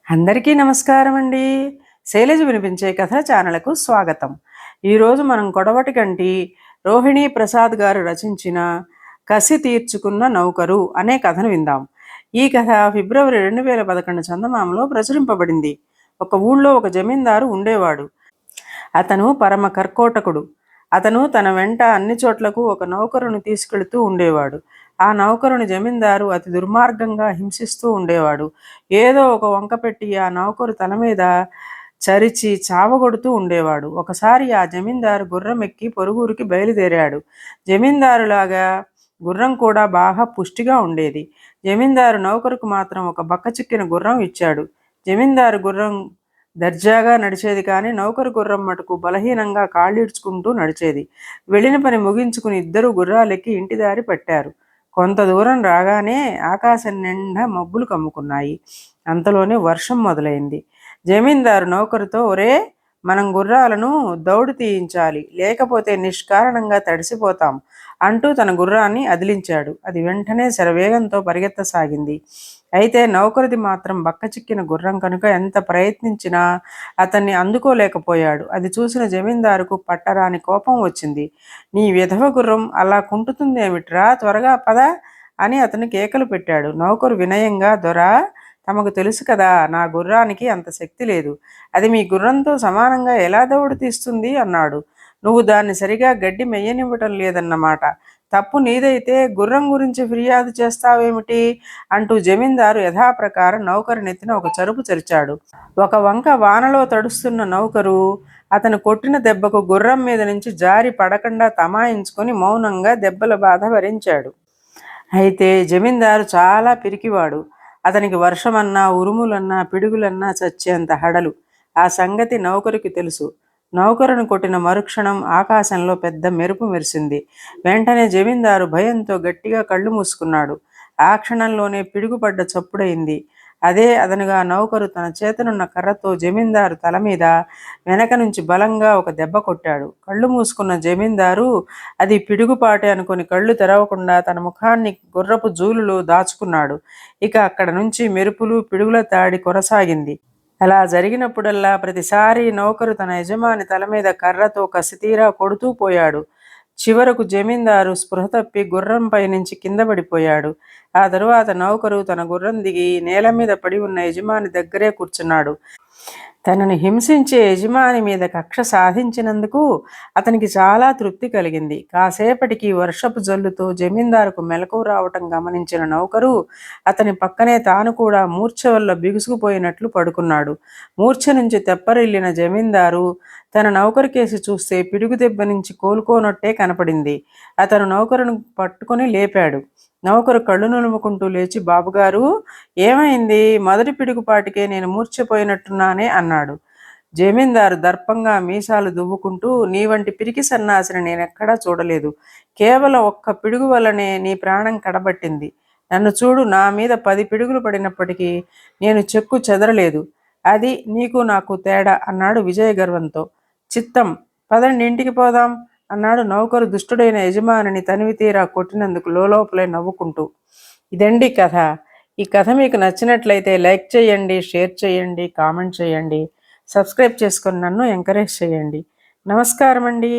అందరికీ నమస్కారం అండి. శైలజ వినిపించే కథ ఛానల్కు స్వాగతం. ఈరోజు మనం కొడవటి గంటి రోహిణీ ప్రసాద్ గారు రచించిన కసి తీర్చుకున్న నౌకరు అనే కథను విందాం. ఈ కథ ఫిబ్రవరి 2011 చందమామలో ప్రచురింపబడింది. ఒక ఊళ్ళో ఒక జమీందారు ఉండేవాడు. అతను పరమ కర్కోటకుడు. అతను తన వెంట అన్ని చోట్లకు ఒక నౌకరుని తీసుకెళుతూ ఉండేవాడు. ఆ నౌకరుని జమీందారు అతి దుర్మార్గంగా హింసిస్తూ ఉండేవాడు. ఏదో ఒక వంక పెట్టి ఆ నౌకరు తల మీద చరిచి చావగొడుతూ ఉండేవాడు. ఒకసారి ఆ జమీందారు గుర్రం ఎక్కి పొరుగురికి బయలుదేరాడు. జమీందారులాగా గుర్రం కూడా బాగా పుష్టిగా ఉండేది. జమీందారు నౌకరుకు మాత్రం ఒక బక్కచిక్కిన గుర్రం ఇచ్చాడు. జమీందారు గుర్రం దర్జాగా నడిచేది, కానీ నౌకరు గుర్రం మటుకు బలహీనంగా కాళ్ళీడ్చుకుంటూ నడిచేది. వెళ్ళిన పని ముగించుకుని ఇద్దరు గుర్రాలెక్కి ఇంటి దారి పట్టారు. కొంత దూరం రాగానే ఆకాశం నిండా మబ్బులు కమ్ముకున్నాయి. అంతలోనే వర్షం మొదలైంది. జమీందారు నౌకరుతో, ఒరే, మనం గుర్రాలను దౌడు తీయించాలి, లేకపోతే నిష్కారణంగా తడిసిపోతాం అంటూ తన గుర్రాన్ని అదిలించాడు. అది వెంటనే శరవేగంతో పరిగెత్తసాగింది. అయితే నౌకరుది మాత్రం బక్కచిక్కిన గుర్రం కనుక ఎంత ప్రయత్నించినా అతన్ని అందుకోలేకపోయాడు. అది చూసిన జమీందారుకు పట్టరాని కోపం వచ్చింది. నీ విధవ గుర్రం అలా కుంటుతుందేమిట్రా, త్వరగా పద అని అతను కేకలు పెట్టాడు. నౌకరు వినయంగా, దొరా, తమకు తెలుసు కదా, నా గుర్రానికి అంత శక్తి లేదు. అది మీ గుర్రంతో సమానంగా ఎలా దౌడు తీస్తుంది అన్నాడు. నువ్వు దాన్ని సరిగా గడ్డి మెయ్యనివ్వటం లేదన్నమాట. తప్పు నీదైతే గుర్రం గురించి ఫిర్యాదు చేస్తావేమిటి అంటూ జమీందారు యథాప్రకారం నౌకరు నెత్తిన ఒక చరుపు చరిచాడు. ఒక వంక వానలో తడుస్తున్న నౌకరు అతను కొట్టిన దెబ్బకు గుర్రం మీద నుంచి జారి పడకుండా తమాయించుకొని మౌనంగా దెబ్బల బాధ భరించాడు. అయితే జమీందారు చాలా పిరికివాడు. అతనికి వర్షమన్నా, ఉరుములన్నా, పిడుగులన్నా చచ్చేంత హడలు. ఆ సంగతి నౌకరుకి తెలుసు. నౌకరును కొట్టిన మరుక్షణం ఆకాశంలో పెద్ద మెరుపు మెరిసింది. వెంటనే జమీందారు భయంతో గట్టిగా కళ్ళు మూసుకున్నాడు. ఆ క్షణంలోనే పిడుగుపడ్డ చప్పుడైంది. అదే అదనుగా నౌకరు తన చేతనున్న కర్రతో జమీందారు తల మీద వెనక నుంచి బలంగా ఒక దెబ్బ కొట్టాడు. కళ్ళు మూసుకున్న జమీందారు అది పిడుగుపాటే అనుకుని కళ్ళు తెరవకుండా తన ముఖాన్ని గుర్రపు జూలులో దాచుకున్నాడు. ఇక అక్కడ నుంచి మెరుపులు, పిడుగుల దాడి కొనసాగింది. అలా జరిగినప్పుడల్లా ప్రతిసారి నౌకరు తన యజమాని తల మీద కర్రతో కసితీరా కొడుతూ పోయాడు. చివరకు జమీందారు స్పృహ తప్పి గుర్రంపై నుంచి కింద పడిపోయాడు. ఆ తరువాత నౌకరు తన గుర్రం దిగి నేల మీద పడి ఉన్న యజమాని దగ్గరే కూర్చున్నాడు. తనను హింసించే యజమాని మీద కక్ష సాధించినందుకు అతనికి చాలా తృప్తి కలిగింది. కాసేపటికి వర్షపు జల్లుతో జమీందారుకు మెలకువ రావటం గమనించిన నౌకరు అతని పక్కనే తాను కూడా మూర్ఛ వల్ల బిగుసుకుపోయినట్లు పడుకున్నాడు. మూర్ఛ నుంచి తెప్పరిల్లిన జమీందారు తన నౌకరు కేసి చూస్తే పిడుగు దెబ్బ నుంచి కోలుకోనట్టే కనపడింది. అతను నౌకరును పట్టుకుని లేపాడు. నౌకరు కళ్ళు నులుముకుంటూ లేచి, బాబుగారు, ఏమైంది? మొదటి పిడుగుపాటికే నేను మూర్ఛపోయినట్టున్నానే అన్నాడు. జమీందారు దర్పంగా మీసాలు దువ్వుకుంటూ, నీ వంటి పిరికి సన్నాసిని నేనెక్కడా చూడలేదు. కేవలం ఒక్క పిడుగు వల్లనే నీ ప్రాణం కడబట్టింది. నన్ను చూడు, నా మీద 10 పిడుగులు పడినప్పటికీ నేను చెక్కు చెదరలేదు. అది నీకు నాకు తేడా అన్నాడు విజయ గర్వంతో. చిత్తం, పదండి ఇంటికి పోదాం అన్నాడు నౌకరు దుష్టుడైన యజమానిని తనివి తీరా కొట్టినందుకు లోపలే నవ్వుకుంటూ. ఇదండి కథ. ఈ కథ మీకు నచ్చినట్లయితే లైక్ చేయండి, షేర్ చేయండి, కామెంట్ చేయండి, సబ్స్క్రైబ్ చేసుకొని నన్ను ఎంకరేజ్ చేయండి. నమస్కారం అండి.